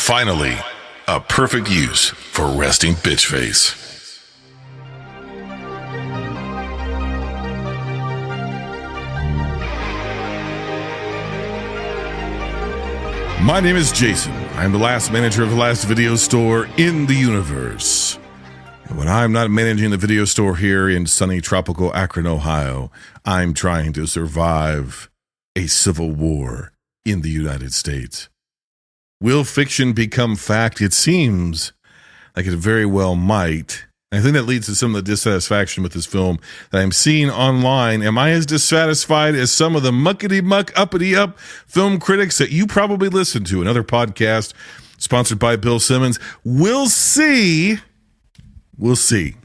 Finally, a perfect use for resting bitch face. My name is Jason. I'm the last manager of the last video store in the universe. And when I'm not managing the video store here in sunny tropical Akron, Ohio, I'm trying to survive a civil war in the United States. Will fiction become fact? It seems like it very well might. I think that leads to some of the dissatisfaction with this film that I'm seeing online. Am I as dissatisfied as some of the muckety-muck, uppity-up film critics that you probably listen to? Another podcast sponsored by Bill Simmons. We'll see. We'll see.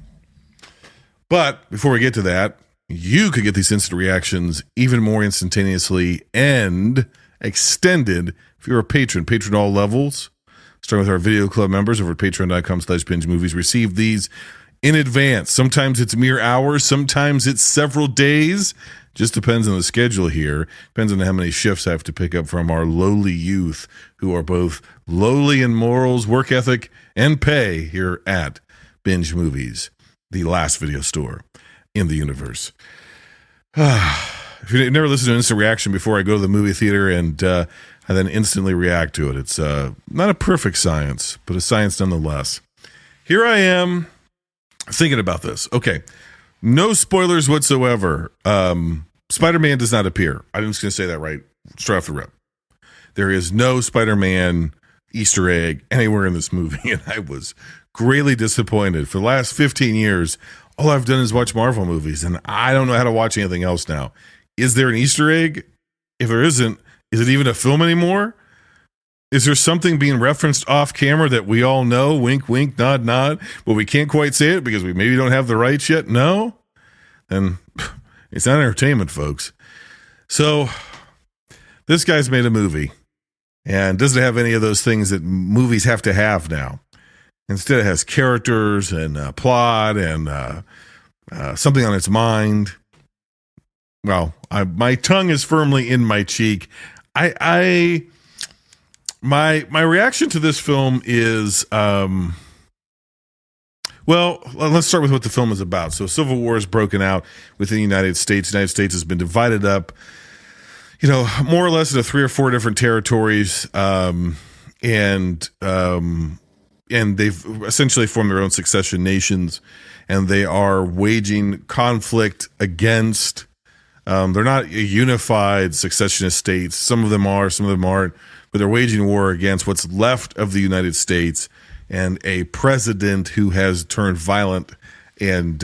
But before we get to that, you could get these instant reactions even more instantaneously and extended if you're a patron at all levels. Starting with our video club members over at patreon.com/bingemovies. Receive these in advance. Sometimes it's mere hours. Sometimes it's several days. Just depends on the schedule here. Depends on how many shifts I have to pick up from our lowly youth who are both lowly in morals, work ethic, and pay here at Binge Movies, the last video store in the universe. If you've never listened to an instant reaction before, I go to the movie theater and I then instantly react to it. It's not a perfect science, but a science nonetheless. Here I am thinking about this. Okay, no spoilers whatsoever. Spider-Man does not appear. I'm just going to say that right straight off the rip. There is no Spider-Man Easter egg anywhere in this movie, and I was greatly disappointed. For the last 15 years, all I've done is watch Marvel movies, and I don't know how to watch anything else now. Is there an Easter egg? If there isn't, is it even a film anymore? Is there something being referenced off camera that we all know? Wink, wink, nod, nod. But we can't quite say it because we maybe don't have the rights yet? No? Then it's not entertainment, folks. So this guy's made a movie and doesn't have any of those things that movies have to have now. Instead, it has characters and plot and something on its mind. Well, my tongue is firmly in my cheek. My reaction to this film is, well, let's start with what the film is about. So civil war is broken out within the United States. The United States has been divided up, more or less into 3 or 4 different territories. And they've essentially formed their own succession nations, and they are waging conflict against, they're not a unified successionist states. Some of them are, some of them aren't. But they're waging war against what's left of the United States and a president who has turned violent and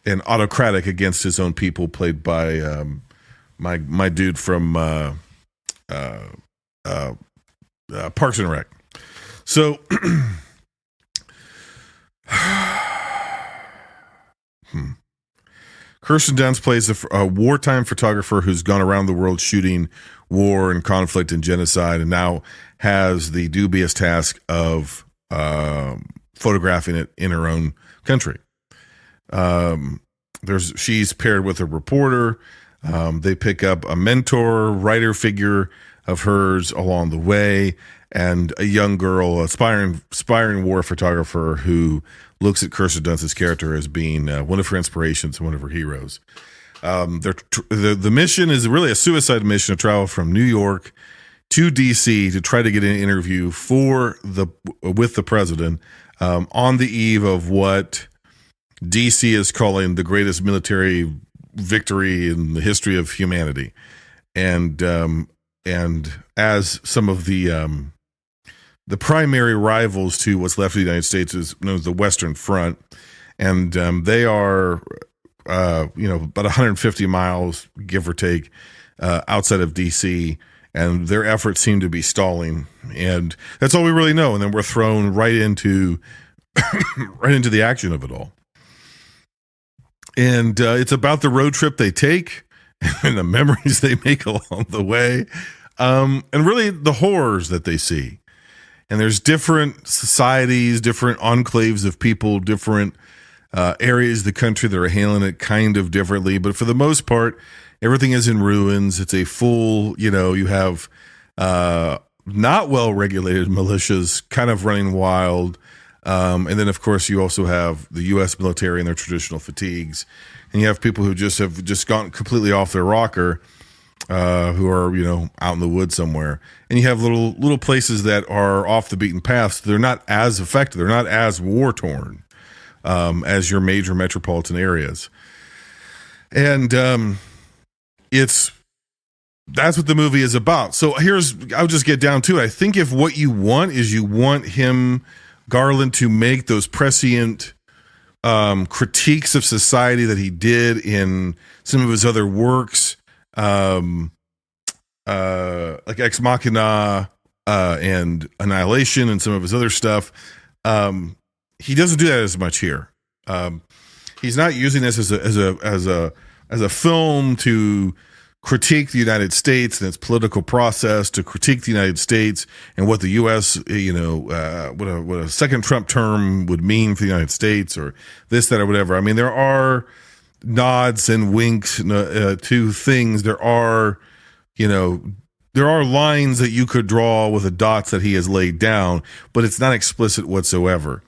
autocratic against his own people, played by my dude from Parks and Rec. So, Kirsten Dunst plays a wartime photographer who's gone around the world shooting war and conflict and genocide, and now has the dubious task of photographing it in her own country. She's paired with a reporter. They pick up a mentor, writer figure of hers along the way, and a young girl, aspiring war photographer who looks at Kirsten Dunst's character as being one of her inspirations and one of her heroes. The mission is really a suicide mission to travel from New York to DC to try to get an interview with the president on the eve of what DC is calling the greatest military victory in the history of humanity. And as some of the primary rivals to what's left of the United States is known as the Western Front, and they are about 150 miles, give or take, outside of DC, and their efforts seem to be stalling, and that's all we really know. And then we're thrown right into the action of it all, and it's about the road trip they take and the memories they make along the way, and really the horrors that they see. And there's different societies, different enclaves of people, different areas of the country that are handling it kind of differently. But for the most part, everything is in ruins. It's a full, you have not well-regulated militias kind of running wild. And then, of course, you also have the U.S. military and their traditional fatigues. And you have people who have just gone completely off their rocker, who are, out in the woods somewhere. And you have little places that are off the beaten paths. They're not as effective. They're not as war-torn as your major metropolitan areas. And that's what the movie is about. So I'll just get down to it. I think if what you want is you want Garland, to make those prescient critiques of society that he did in some of his other works, like Ex Machina and Annihilation and some of his other stuff. He doesn't do that as much here. He's not using this as a film to critique the United States and its political process, to critique the United States and what the U.S., what a second Trump term would mean for the United States, or this, that, or whatever. I mean, there are nods and winks to things. There are lines that you could draw with the dots that he has laid down, but it's not explicit whatsoever.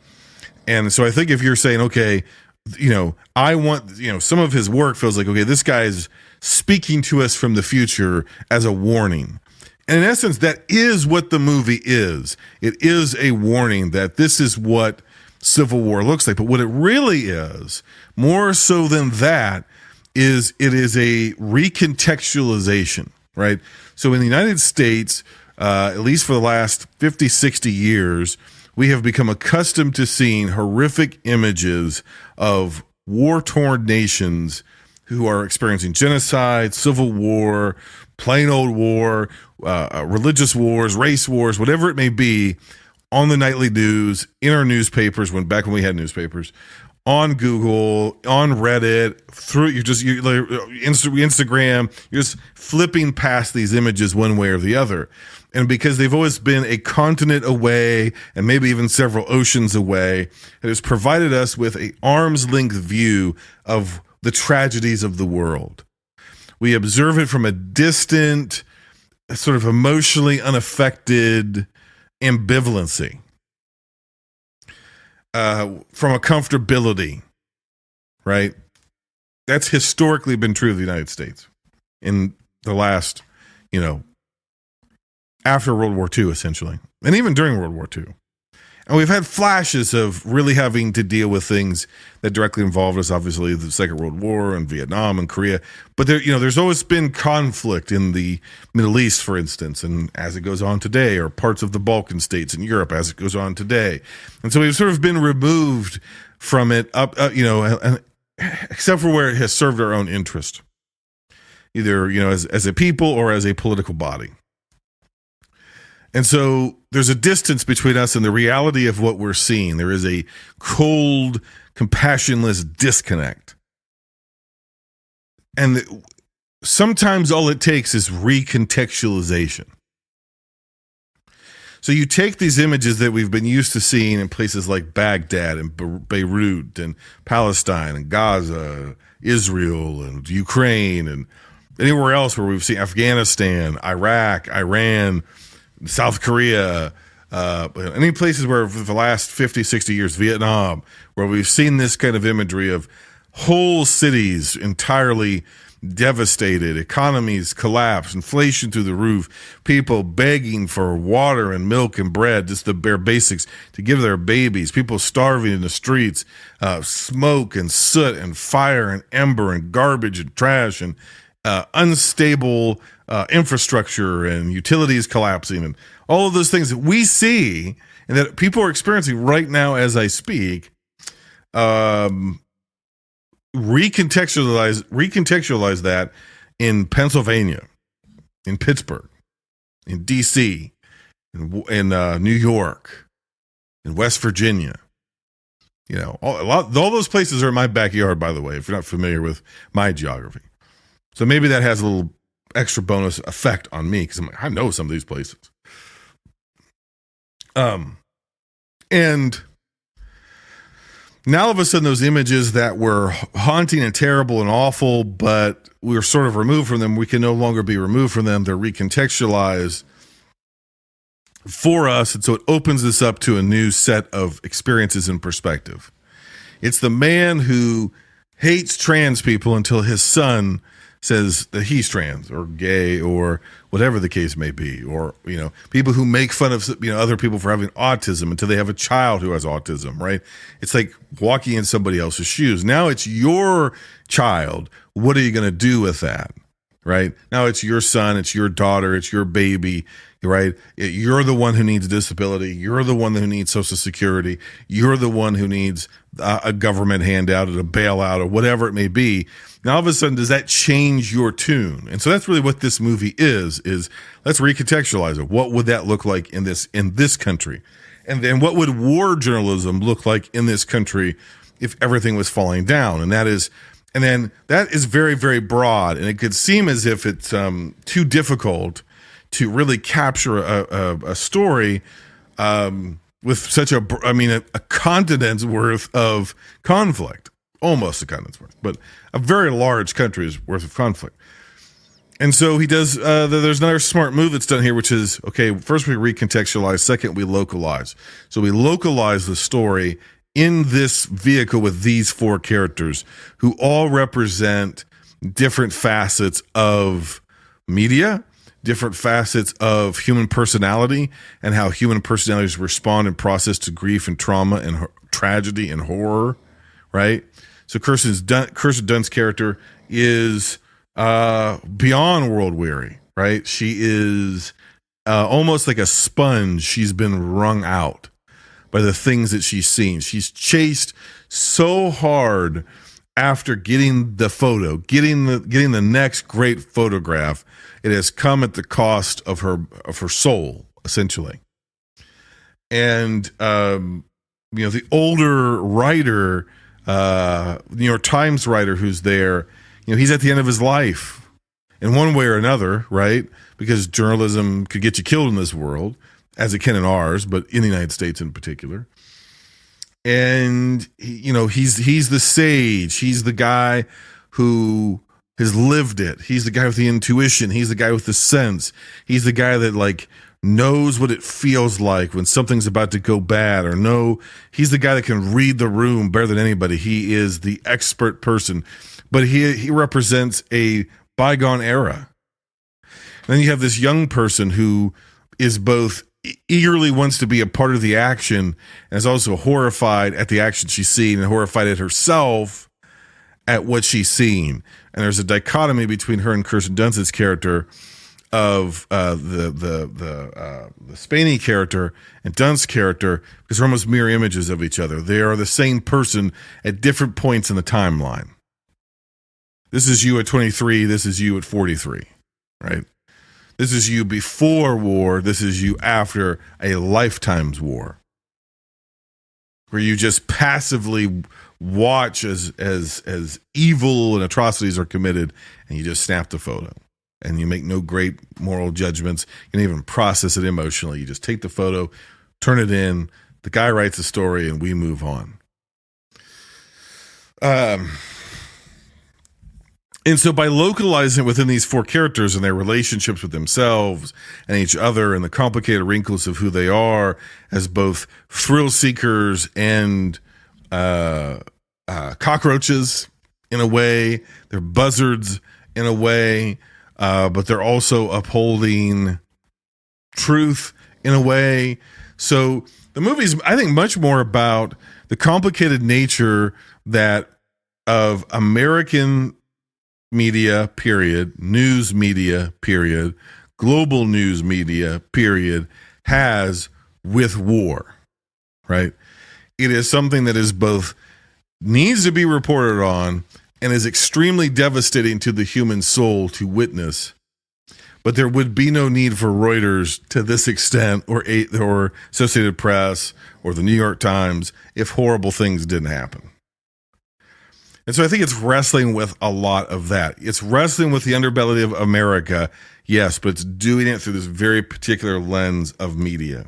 And so I think if you're saying, okay, I want, some of his work feels like, okay, this guy's speaking to us from the future as a warning. And in essence, that is what the movie is. It is a warning that this is what civil war looks like. But what it really is, more so than that, is it is a recontextualization, right? So in the United States, at least for the last 50, 60 years, we have become accustomed to seeing horrific images of war-torn nations who are experiencing genocide, civil war, plain old war, religious wars, race wars, whatever it may be, on the nightly news, in our newspapers, back when we had newspapers, on Google, on Reddit, through Instagram, you're just flipping past these images one way or the other. And because they've always been a continent away and maybe even several oceans away, it has provided us with an arm's length view of the tragedies of the world. We observe it from a distant, sort of emotionally unaffected ambivalency, from a comfortability, right? That's historically been true of the United States in the last, after World War II, essentially, and even during World War II. And we've had flashes of really having to deal with things that directly involved us, obviously the Second World War and Vietnam and Korea. But there's always been conflict in the Middle East, for instance, and as it goes on today, or parts of the Balkan states in Europe as it goes on today. And so we've sort of been removed from it except for where it has served our own interest, either, as a people or as a political body. And so there's a distance between us and the reality of what we're seeing. There is a cold, compassionless disconnect. And sometimes all it takes is recontextualization. So you take these images that we've been used to seeing in places like Baghdad and Beirut and Palestine and Gaza, Israel and Ukraine and anywhere else where we've seen Afghanistan, Iraq, Iran, South Korea, any places where for the last 50, 60 years, Vietnam, where we've seen this kind of imagery of whole cities entirely devastated, economies collapse, inflation through the roof, people begging for water and milk and bread, just the bare basics to give their babies, people starving in the streets, smoke and soot and fire and ember and garbage and trash and unstable infrastructure and utilities collapsing and all of those things that we see and that people are experiencing right now as I speak. Recontextualize that in Pennsylvania, in Pittsburgh, in DC, in New York, in West Virginia. All those places are in my backyard, by the way, if you're not familiar with my geography. So maybe that has a little extra bonus effect on me because I know some of these places. And now all of a sudden those images that were haunting and terrible and awful, but we were sort of removed from them, we can no longer be removed from them. They're recontextualized. for us. And so it opens this up to a new set of experiences and perspective. It's the man who hates trans people until his son says that he's trans or gay or whatever the case may be, or people who make fun of other people for having autism until they have a child who has autism, right? It's like walking in somebody else's shoes. Now it's your child. What are you going to do with that, right? Now it's your son, it's your daughter, it's your baby, right? You're the one who needs disability. You're the one who needs Social Security. You're the one who needs a government handout or a bailout or whatever it may be. Now, all of a sudden, does that change your tune? And so that's really what this movie is let's recontextualize it. What would that look like in this country? And then what would war journalism look like in this country if everything was falling down? And then that is very, very broad. And it could seem as if it's too difficult to really capture a story with such a continent's worth of conflict. Almost a continent's worth, but a very large country's worth of conflict. And so he does, there's another smart move that's done here, which is, okay, first we recontextualize, second we localize. So we localize the story in this vehicle with these four characters who all represent different facets of media, different facets of human personality, and how human personalities respond and process to grief and trauma and tragedy and horror, right? So Kirsten Dunst's character is beyond world weary, right? She is almost like a sponge. She's been wrung out by the things that she's seen. She's chased so hard after getting the photo, getting the next great photograph. It has come at the cost of her soul, essentially. And the older writer, New York Times writer who's there, he's at the end of his life in one way or another, right? Because journalism could get you killed in this world, as it can in ours, but in the United States in particular. And he's the sage. He's the guy who has lived it. He's the guy with the intuition. He's the guy with the sense. He's the guy that knows what it feels like when something's about to go bad, he's the guy that can read the room better than anybody. He is the expert person, but he represents a bygone era. And then you have this young person who is both eagerly wants to be a part of the action and is also horrified at the action she's seen and horrified at herself at what she's seen. And there's a dichotomy between her and Kirsten Dunst's character of the Spaney character and Dunst's character, because they're almost mirror images of each other. They are the same person at different points in the timeline. This is you at 23. This is you at 43, right? This is you before war. This is you after a lifetime's war, where you just passively watch as evil and atrocities are committed, and you just snap the photo. And you make no great moral judgments. You don't even process it emotionally. You just take the photo, turn it in. The guy writes the story, and we move on. And so by localizing it within these four characters and their relationships with themselves and each other and the complicated wrinkles of who they are as both thrill seekers and cockroaches in a way, they're buzzards in a way, but they're also upholding truth in a way. So the movie's, I think, much more about the complicated nature that of American media, period, news media, period, global news media, period, has with war, right? It is something that is both needs to be reported on and is extremely devastating to the human soul to witness. But there would be no need for Reuters to this extent or Associated Press or the New York Times if horrible things didn't happen. And so I think it's wrestling with a lot of that. It's wrestling with the underbelly of America, yes, but it's doing it through this very particular lens of media.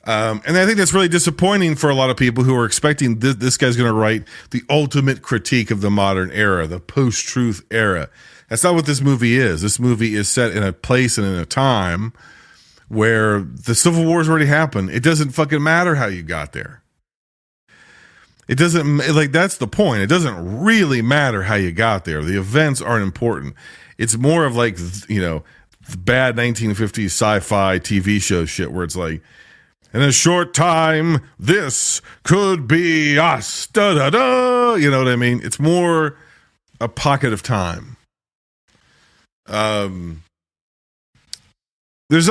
And I think that's really disappointing for a lot of people who are expecting this guy's going to write the ultimate critique of the modern era, the post-truth era. That's not what this movie is. This movie is set in a place and in a time where the Civil War's already happened. It doesn't fucking matter how you got there. It doesn't, like, that's the point. It doesn't really matter how you got there. The events aren't important. It's more of like, you know, bad 1950s sci-fi TV show shit where it's like, in a short time, this could be us. Da da da. You know what I mean? It's more a pocket of time. There's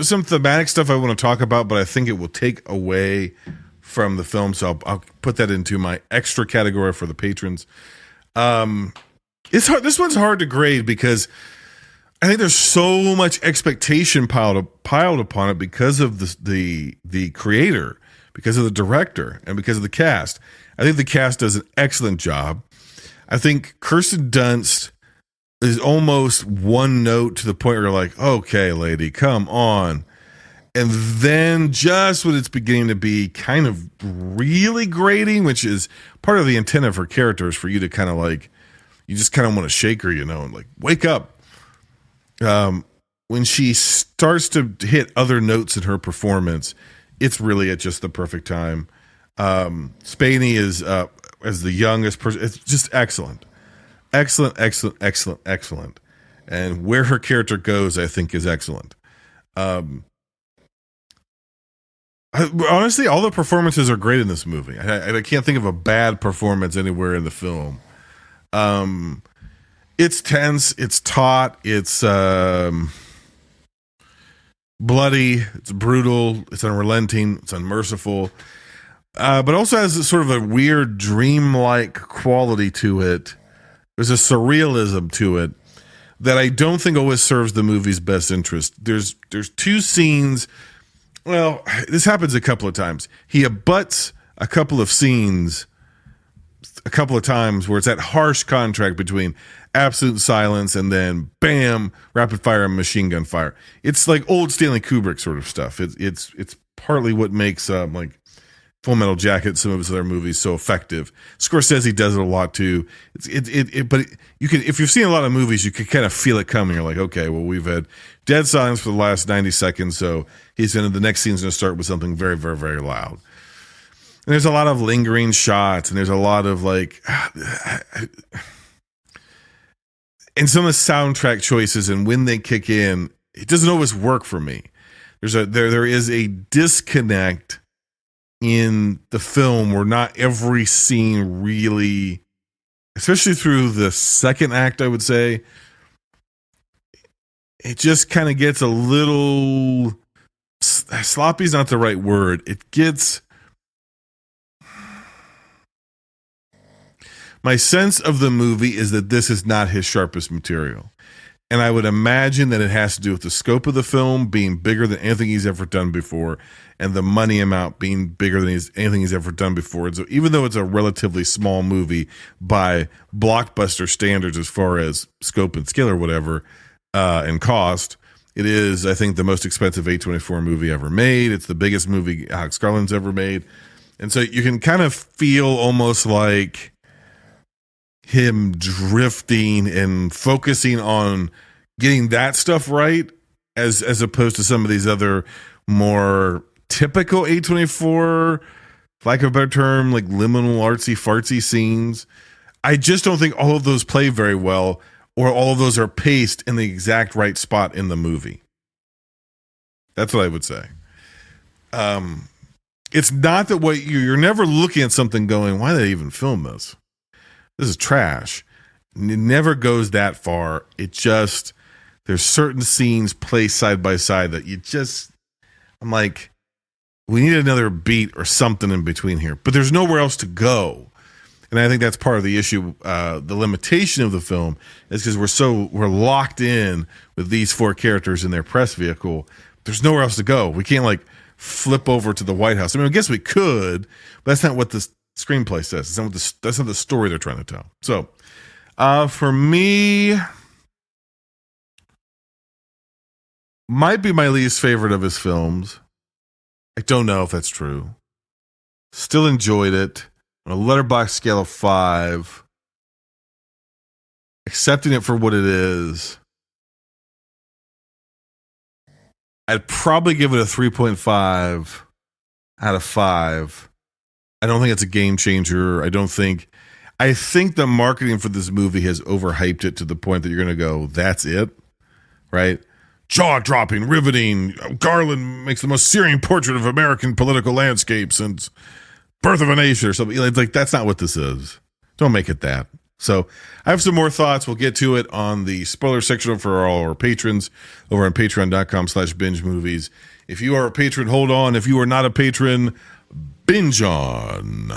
some thematic stuff I want to talk about, but I think it will take away from the film, so I'll put that into my extra category for the patrons. It's hard. This one's hard to grade because I think there's so much expectation piled upon it because of the creator, because of the director, and because of the cast. I think the cast does an excellent job. I think Kirsten Dunst is almost one note to the point where you're like, okay, lady, come on. And then just when it's beginning to be kind of really grating, which is part of the intent of her character, is for you to kind of like, you just kind of want to shake her, you know, and like, wake up. When she starts to hit other notes in her performance, it's really at just the perfect time. Spaney is, as the youngest person, it's just excellent. Excellent. And where her character goes, I think, is excellent. Honestly, all the performances are great in this movie. I can't think of a bad performance anywhere in the film. It's tense, it's taut, it's bloody, it's brutal, it's unrelenting, it's unmerciful, but also has sort of a weird dreamlike quality to it. There's a surrealism to it that I don't think always serves the movie's best interest. There's two scenes. Well, this happens a couple of times. He abuts a couple of scenes a couple of times where it's that harsh contrast between absolute silence and then bam, rapid fire and machine gun fire. It's like old Stanley Kubrick sort of stuff. It's partly what makes like Full Metal Jacket, some of his other movies, so effective. Scorsese does it a lot too. But you can, if you've seen a lot of movies, you can kind of feel it coming. You're like, okay, well, we've had dead silence for the last 90 seconds, so the next scene's going to start with something very, very, very loud. And there's a lot of lingering shots, and there's a lot of like, and some of the soundtrack choices and when they kick in, it doesn't always work for me. There is a disconnect in the film where not every scene really, especially through the second act, I would say, it just kind of gets a little sloppy is not the right word. It gets, my sense of the movie is that this is not his sharpest material. And I would imagine that it has to do with the scope of the film being bigger than anything he's ever done before, and the money amount being bigger than anything he's ever done before. And so even though it's a relatively small movie by blockbuster standards as far as scope and scale or whatever, and cost, it is, I think, the most expensive A24 movie ever made. It's the biggest movie Alex Garland's ever made. And so you can kind of feel almost like him drifting and focusing on getting that stuff right as opposed to some of these other more typical A24, lack of a better term, like liminal artsy fartsy scenes. I just don't think all of those play very well, or all of those are paced in the exact right spot in the movie. That's what I would say. It's not that what you're never looking at something going, why did they even film this? This is trash. It never goes that far. It just, there's certain scenes placed side by side that you just, I'm like, we need another beat or something in between here. But there's nowhere else to go. And I think that's part of the issue. The limitation of the film is because we're locked in with these four characters in their press vehicle. There's nowhere else to go. We can't like flip over to the White House. I mean, I guess we could, but that's not what the screenplay says. That's not the story they're trying to tell. So, for me, might be my least favorite of his films. I don't know if that's true. Still enjoyed it. On a Letterboxd scale of 5, accepting it for what it is, I'd probably give it a 3.5 out of 5. I don't think it's a game changer. I think the marketing for this movie has overhyped it to the point that you're going to go, that's it, right? Jaw-dropping, riveting. Garland makes the most searing portrait of American political landscapes and Birth of a Nation or something. It's like, that's not what this is. Don't make it that. So I have some more thoughts. We'll get to it on the spoiler section for all our patrons over on patreon.com/binge movies. If you are a patron, hold on. If you are not a patron, binge on.